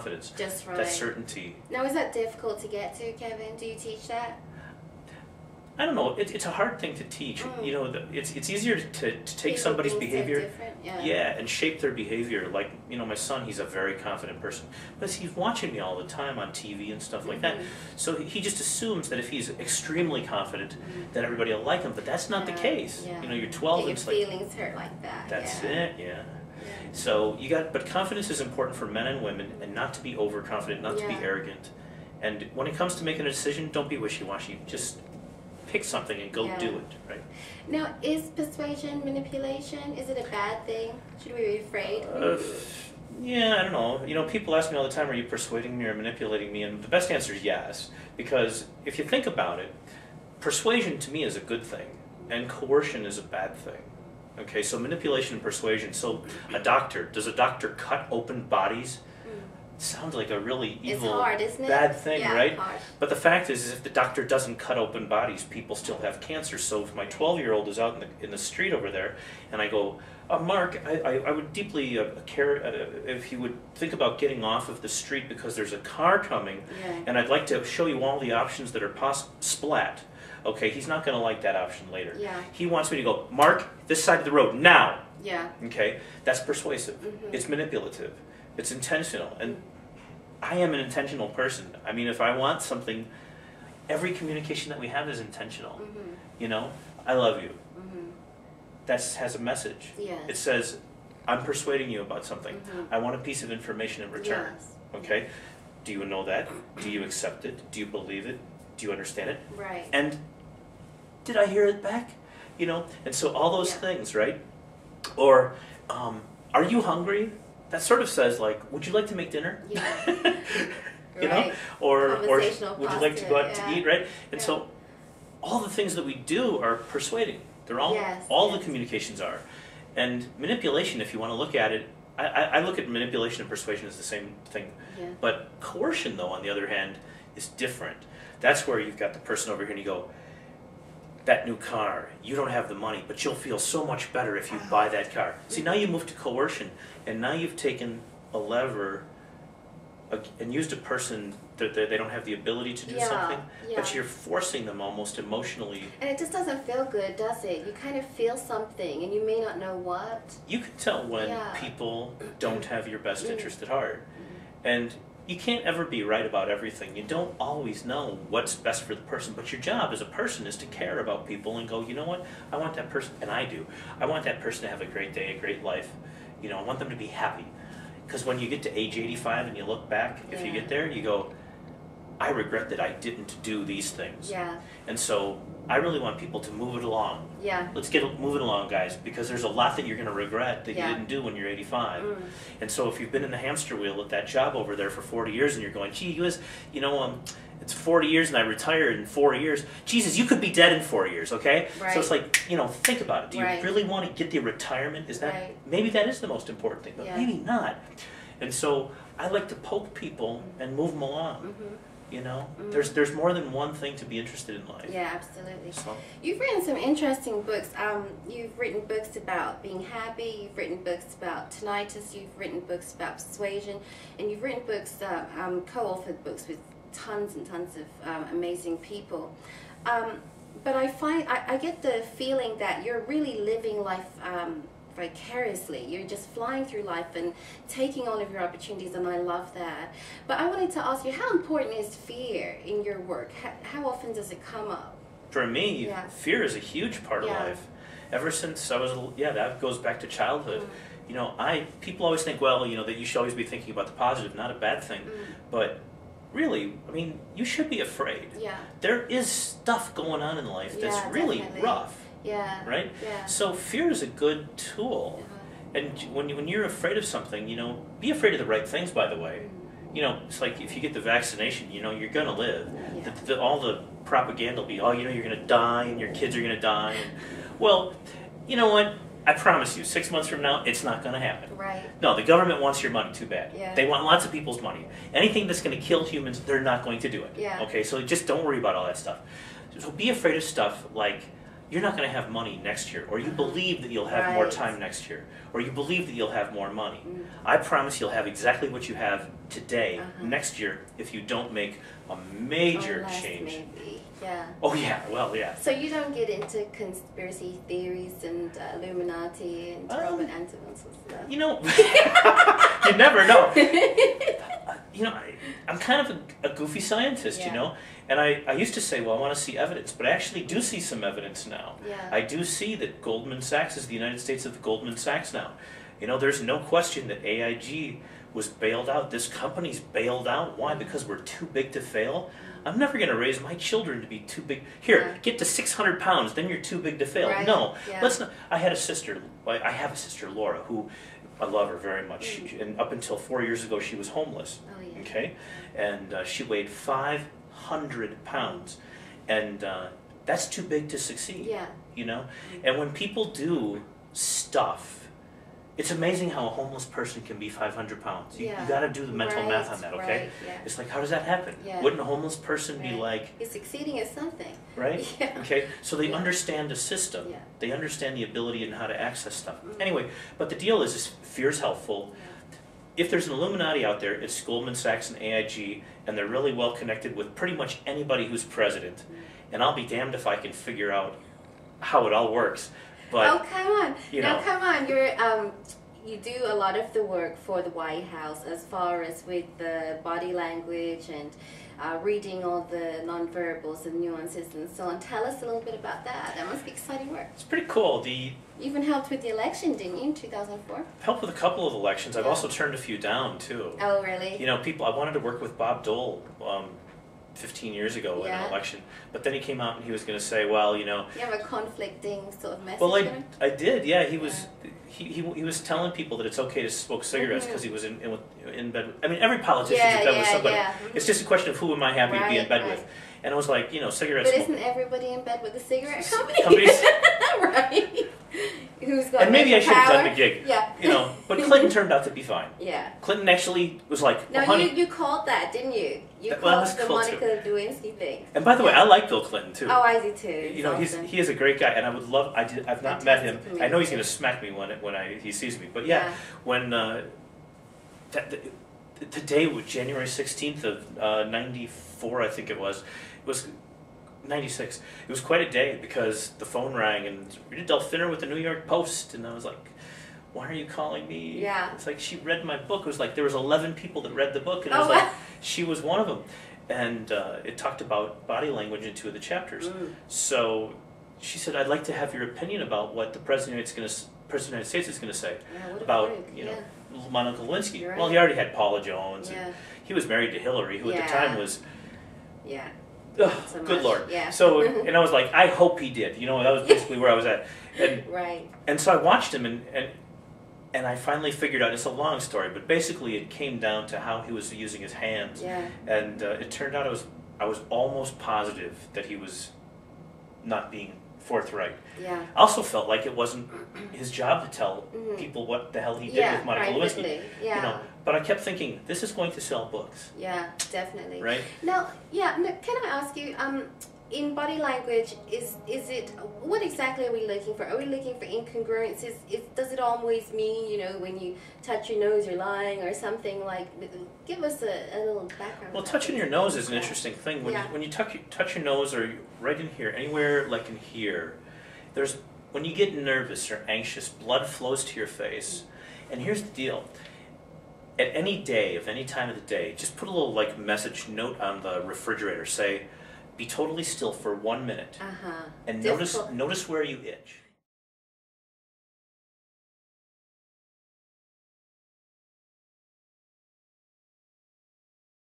confidence, Just right. that certainty. Now, is that difficult to get to, Kevin? Do you teach that? I don't know. It's a hard thing to teach. You know, it's easier to take somebody's behavior, yeah, and shape their behavior. Like, you know, my son, he's a very confident person, but he's watching me all the time on TV and stuff like that. So he just assumes that if he's extremely confident, that everybody will like him. But that's not the case. Yeah. You know, you're 12. Get your feelings hurt like that. That's it. Yeah. So but confidence is important for men and women, and not to be overconfident, not to be arrogant. And when it comes to making a decision, don't be wishy-washy. Just pick something and go do it, right? Now, is persuasion manipulation? Is it a bad thing? Should we be afraid? Yeah, I don't know. You know, people ask me all the time, are you persuading me or manipulating me? And the best answer is yes, because if you think about it, persuasion to me is a good thing, and coercion is a bad thing. Okay, so manipulation and persuasion. So does a doctor cut open bodies? Sounds like a really evil, hard, isn't it? bad thing, right? Hard. But the fact is if the doctor doesn't cut open bodies, people still have cancer. So if my 12-year-old is out in the street over there, and I go, Mark, I would deeply care if you would think about getting off of the street because there's a car coming, and I'd like to show you all the options that are possible. Splat. Okay, he's not going to like that option later. He wants me to go, Mark, this side of the road, now. Okay, that's persuasive. It's manipulative. It's intentional. And I am an intentional person. I mean, if I want something, every communication that we have is intentional. You know, I love you. That has a message. It says, I'm persuading you about something. I want a piece of information in return. Okay? Do you know that? Do you accept it? Do you believe it? Do you understand it? Right. And did I hear it back? You know, and so all those things, right? Or, are you hungry? That sort of says, like, would you like to make dinner? You know? Or would you like to go out to eat, right? And so all the things that we do are persuading. They're all the communications are. And manipulation, if you want to look at it, I look at manipulation and persuasion as the same thing. But coercion, though, on the other hand, is different. That's where you've got the person over here and you go, that new car, you don't have the money, but you'll feel so much better if you buy that car. See, now you move to coercion, and now you've taken a lever and used a person that they don't have the ability to do something, but you're forcing them almost emotionally. And it just doesn't feel good, does it? You kind of feel something, and you may not know what. You can tell when people don't have your best interest at heart. And you can't ever be right about everything. You don't always know what's best for the person, but your job as a person is to care about people and go, you know what, I want that person, and I do, I want that person to have a great day, a great life. You know, I want them to be happy. Because when you get to age 85 and you look back, if you get there, you go, I regret that I didn't do these things. And so I really want people to move it along. Let's move it along, guys, because there's a lot that you're going to regret that you didn't do when you're 85. And so if you've been in the hamster wheel at that job over there for 40 years and you're going, gee, you know, it's 40 years and I retired in 4 years. Jesus, you could be dead in 4 years, okay? So it's like, you know, think about it. Do you really want to get the retirement? Is that, maybe that is the most important thing, but maybe not. And so I like to poke people and move them along. You know, there's more than one thing to be interested in life. Yeah, absolutely. So. You've written some interesting books. You've written books about being happy. You've written books about tinnitus. You've written books about persuasion, and you've written books, co-authored books with tons and tons of amazing people. But I get the feeling that you're really living life vicariously. You're just flying through life and taking all of your opportunities, and I love that. But I wanted to ask you, how important is fear in your work? How often does it come up? For me, fear is a huge part of life. Ever since I was, that goes back to childhood. You know, people always think, well, you know, that you should always be thinking about the positive, not a bad thing. But really, I mean, you should be afraid. There is stuff going on in life that's really rough. Right? So fear is a good tool. And when you're afraid of something, you know, be afraid of the right things, by the way. You know, it's like if you get the vaccination, you know, you're going to live. All the propaganda will be, oh, you know, you're going to die and your kids are going to die. And, well, you know what? I promise you, 6 months from now, it's not going to happen. No, the government wants your money too bad. They want lots of people's money. Anything that's going to kill humans, they're not going to do it. Okay, so just don't worry about all that stuff. So be afraid of stuff like you're not going to have money next year, or you believe that you'll have more time next year, or you believe that you'll have more money. I promise you'll have exactly what you have today next year if you don't make a major change. Maybe. Yeah. Oh yeah, well yeah. So you don't get into conspiracy theories and Illuminati and Robert Anton's stuff? You know, you never know. You know, I'm kind of a goofy scientist, you know, and I used to say, well, I want to see evidence, but I actually do see some evidence now. Yeah. I do see that Goldman Sachs is the United States of Goldman Sachs now. You know, there's no question that AIG was bailed out. This company's bailed out. Why? Because we're too big to fail. I'm never going to raise my children to be too big. Here, get to 600 pounds, then you're too big to fail. Right. No, Yeah. let's not. I have a sister, Laura, who I love her very much. And up until 4 years ago, she was homeless. Oh, yeah. Okay, and she weighed 500 pounds, and that's too big to succeed. Yeah. You know, and when people do stuff, it's amazing how a homeless person can be 500 pounds. You got to do the mental math on that, okay? Right. Yeah. It's like, how does that happen? Yeah. Wouldn't a homeless person be like... He's succeeding at something. Right? Yeah. Okay, so they understand the system. Yeah. They understand the ability and how to access stuff. Anyway, but the deal is fear's helpful. If there's an Illuminati out there, it's Goldman Sachs and AIG, and they're really well connected with pretty much anybody who's president. And I'll be damned if I can figure out how it all works. But, oh, come on. You know, come on. You do a lot of the work for the White House as far as with the body language and reading all the nonverbals and nuances and so on. Tell us a little bit about that. That must be exciting work. It's pretty cool. You even helped with the election, didn't you, in 2004? I've helped with a couple of elections. I've also turned a few down, too. Oh, really? You know, I wanted to work with Bob Dole 15 years ago in an election, but then he came out and he was going to say, well, you know... You have a conflicting sort of message. Well, I did, yeah. He was he was telling people that it's okay to smoke cigarettes because he was in bed. I mean, every politician's in bed with somebody. It's just a question of who am I happy to be in bed with. And I was like, you know, cigarettes. But isn't everybody in bed with a cigarette company? Right. Who's got and maybe I should have done the gig. Yeah. You know, but Clinton turned out to be fine. Yeah. Clinton actually was like, no, honey, you called that, didn't you? You called the Monica Lewinsky thing. And by the way, I like Bill Clinton too. Oh, I do too. You know, he is a great guy, and I would love. I've not met him. I know he's going to smack me when he sees me. But yeah. When the day was January 16th of '94, I think it was 96. It was quite a day because the phone rang and Rita Delfiner with the New York Post, and I was like, why are you calling me? Yeah. It's like she read my book. It was like there was 11 people that read the book, and it was like she was one of them. And it talked about body language in 2 of the chapters. So she said, I'd like to have your opinion about what the President of the United States is going to say about, you know, Monica Lewinsky. Right. Well, he already had Paula Jones. And he was married to Hillary, who at the time was... Yeah. Oh, so good Lord. Yeah. So, and I was like, I hope he did. You know, that was basically where I was at. And, right. And so I watched him, and I finally figured out, it's a long story, but basically it came down to how he was using his hands. Yeah. And it turned out I was almost positive that he was not being forthright. Yeah. I also felt like it wasn't his job to tell people what the hell he did with Monica Lewinsky. Yeah. You know, but I kept thinking, this is going to sell books. Yeah, definitely. Right? Now, can I ask you, in body language, is it, what exactly are we looking for? Are we looking for incongruences? Does it always mean, you know, when you touch your nose you're lying or something like, give us a little background. Well, touching your nose is an interesting thing. When you touch your nose or right in here, anywhere like in here, when you get nervous or anxious, blood flows to your face. And here's the deal. At any day, of any time of the day, just put a little like message note on the refrigerator. Say, be totally still for 1 minute. And notice where you itch.